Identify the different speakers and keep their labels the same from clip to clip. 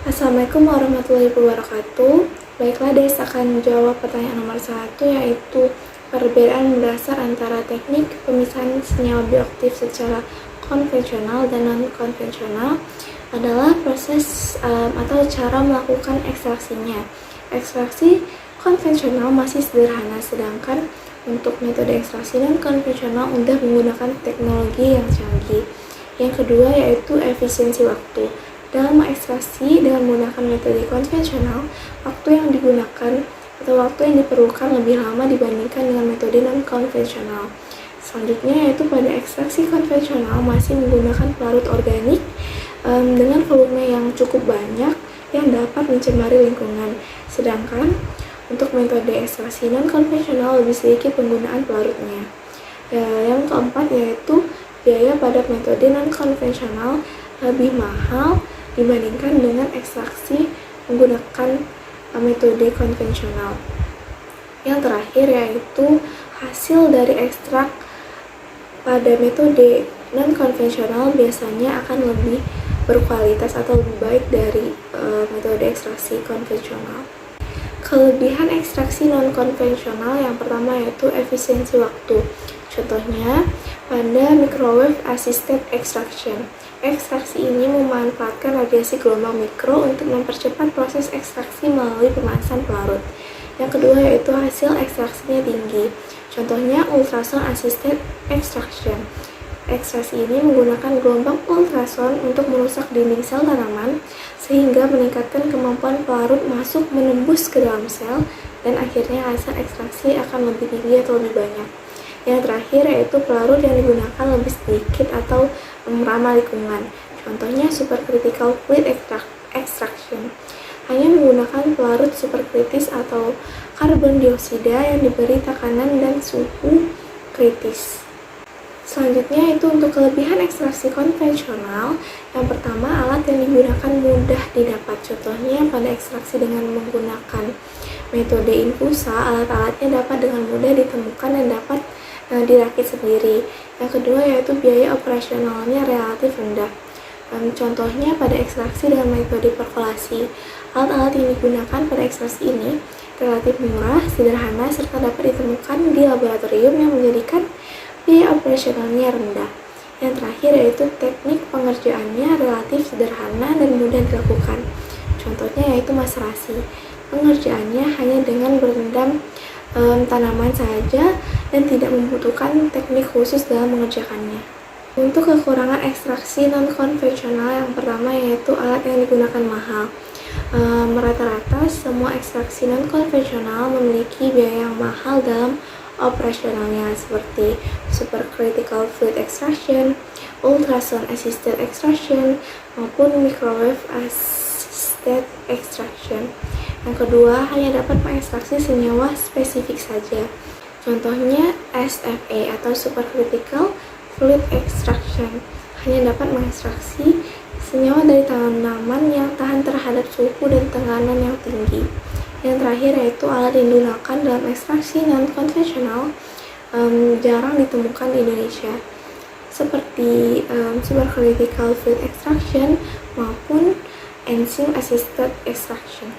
Speaker 1: Assalamualaikum warahmatullahi wabarakatuh. Baiklah, Des akan jawab pertanyaan nomor 1, yaitu perbedaan mendasar antara teknik pemisahan senyawa bioaktif secara konvensional dan non-konvensional adalah proses atau cara melakukan ekstraksinya. Ekstraksi konvensional masih sederhana, sedangkan untuk metode ekstraksi non-konvensional sudah menggunakan teknologi yang canggih. Yang kedua yaitu efisiensi waktu. Dalam mengekstraksi dengan menggunakan metode konvensional, waktu yang digunakan atau waktu yang diperlukan lebih lama dibandingkan dengan metode non-konvensional. Selanjutnya yaitu pada ekstraksi konvensional masih menggunakan pelarut organik dengan volume yang cukup banyak yang dapat mencemari lingkungan. Sedangkan untuk metode ekstraksi non-konvensional lebih sedikit penggunaan pelarutnya. Yang keempat yaitu biaya pada metode non-konvensional lebih mahal dibandingkan dengan ekstraksi menggunakan metode konvensional. Yang terakhir yaitu hasil dari ekstrak pada metode non-konvensional biasanya akan lebih berkualitas atau lebih baik dari metode ekstraksi konvensional. Kelebihan ekstraksi non-konvensional yang pertama yaitu efisiensi waktu. Contohnya pada microwave assisted extraction. Ekstraksi ini memanfaatkan radiasi gelombang mikro untuk mempercepat proses ekstraksi melalui pemanasan pelarut. Yang kedua yaitu hasil ekstraksinya tinggi. Contohnya ultrasound assisted extraction. Ekstraksi ini menggunakan gelombang ultrasound untuk merusak dinding sel tanaman sehingga meningkatkan kemampuan pelarut masuk menembus ke dalam sel dan akhirnya hasil ekstraksi akan lebih tinggi atau lebih banyak. Yang terakhir yaitu pelarut yang digunakan lebih sedikit atau ramah lingkungan. Contohnya supercritical fluid extraction. Hanya menggunakan pelarut superkritis atau karbon dioksida yang diberi tekanan dan suhu kritis. Selanjutnya itu untuk kelebihan ekstraksi konvensional. Yang pertama, alat yang digunakan mudah didapat. Contohnya pada ekstraksi dengan menggunakan metode infusa, alat-alatnya dapat dengan mudah ditemukan dan dapat dirakit sendiri. Yang kedua yaitu biaya operasionalnya relatif rendah. Contohnya pada ekstraksi dengan metode perkolasi. Alat-alat yang digunakan pada ekstraksi ini relatif murah, sederhana, serta dapat ditemukan di laboratorium yang menjadikan biaya operasionalnya rendah. Yang terakhir yaitu teknik pengerjaannya relatif sederhana dan mudah dilakukan. Contohnya yaitu maserasi. Pengerjaannya hanya dengan berendam tanaman saja dan tidak membutuhkan teknik khusus dalam mengerjakannya. Untuk kekurangan ekstraksi non-konvensional yang pertama yaitu alat yang digunakan mahal. Rata-rata semua ekstraksi non-konvensional memiliki biaya yang mahal dalam operasionalnya seperti supercritical fluid extraction, ultrasound assisted extraction, maupun microwave assisted extraction. Yang kedua, hanya dapat mengekstraksi senyawa spesifik saja. Contohnya SFA atau supercritical fluid extraction. Hanya dapat mengekstraksi senyawa dari tanaman yang tahan terhadap suhu dan tekanan yang tinggi. Yang terakhir yaitu alat yang digunakan dalam ekstraksi non-konvensional jarang ditemukan di Indonesia, seperti supercritical fluid extraction maupun enzyme assisted extraction.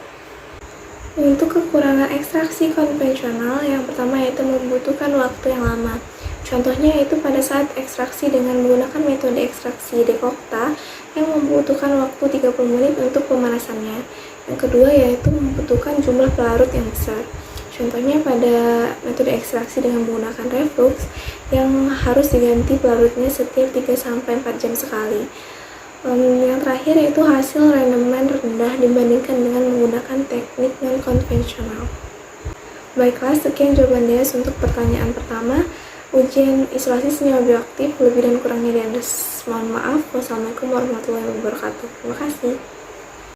Speaker 1: Untuk kekurangan ekstraksi konvensional, yang pertama yaitu membutuhkan waktu yang lama. Contohnya yaitu pada saat ekstraksi dengan menggunakan metode ekstraksi dekokta yang membutuhkan waktu 30 menit untuk pemanasannya. Yang kedua yaitu membutuhkan jumlah pelarut yang besar. Contohnya pada metode ekstraksi dengan menggunakan reflux yang harus diganti pelarutnya setiap 3-4 jam sekali. Yang terakhir yaitu hasil rendemen rendah dibandingkan dengan menggunakan teknik non-konvensional. Baiklah, sekian jawaban Des untuk pertanyaan pertama. Ujian isolasi senyawa bioaktif, lebih dan kurangnya mohon maaf. Wassalamualaikum warahmatullahi wabarakatuh. Terima kasih.